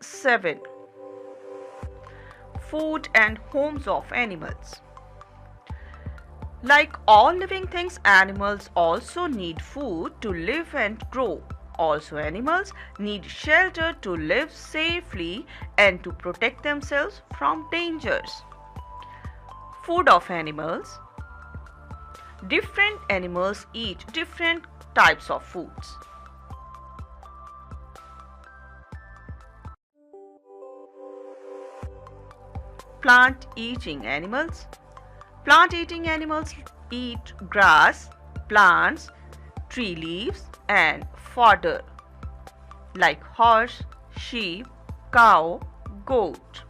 7. Food and homes of animals. Like all living things, animals also need food to live and grow. Also, animals need shelter to live safely and to protect themselves from dangers. Food of animals. Different animals eat different types of foods. Plant-eating animals. Plant-eating animals eat grass, plants, tree leaves and fodder like horse, sheep, cow, goat.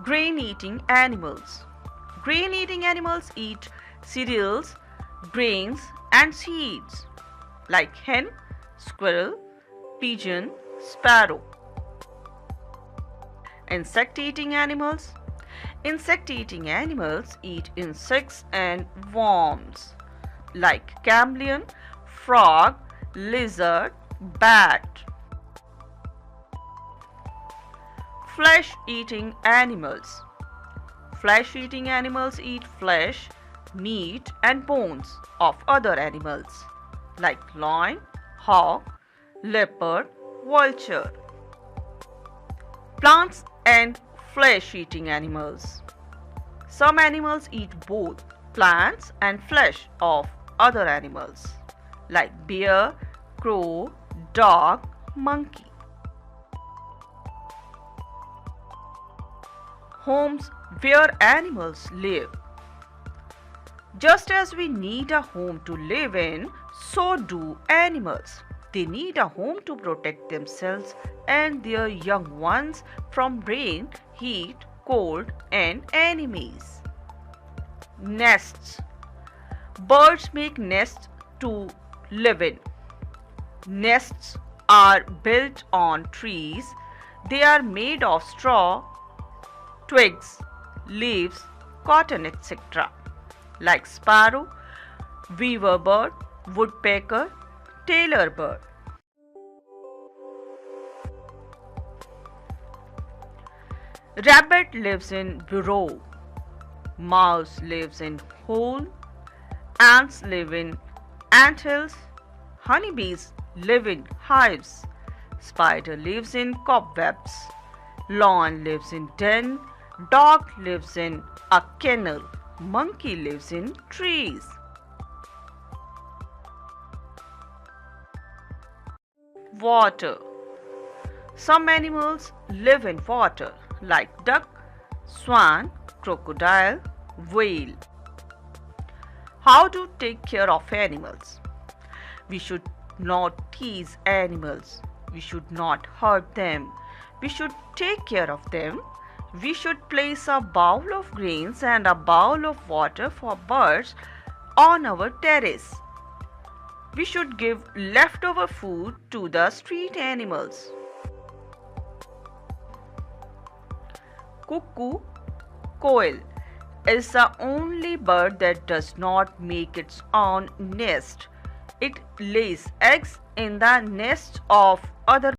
Grain-eating animals. Grain-eating animals eat cereals, grains and seeds like hen, squirrel, pigeon, sparrow. Insect-eating animals. Insect-eating animals eat insects and worms like chameleon, frog, lizard, bat. Flesh-eating animals. Flesh-eating animals eat flesh, meat and bones of other animals like lion, hawk, leopard, vulture. Plants and flesh-eating animals. Some animals eat both plants and flesh of other animals like bear, crow, dog, monkey. Homes where animals live. Just as we need a home to live in, so do animals. They need a home to protect themselves and their young ones from rain, heat, cold, and enemies. Nests. Birds make nests to live in. Nests are built on trees. They are made of straw, twigs, leaves, cotton, etc. like sparrow, weaver bird, woodpecker, tailor bird. Rabbit lives in burrow. Mouse lives in hole. Ants live in ant hills. Honeybees live in hives. Spider lives in cobwebs. Lion lives in den. Dog lives in a kennel. Monkey lives in trees. Water. Some animals live in water like duck, swan, crocodile, whale. How to take care of animals? We should not tease animals. We should not hurt them. We should take care of them. We should place a bowl of grains and a bowl of water for birds on our terrace. We should give leftover food to the street animals. Cuckoo, quail, is the only bird that does not make its own nest. It lays eggs in the nest of other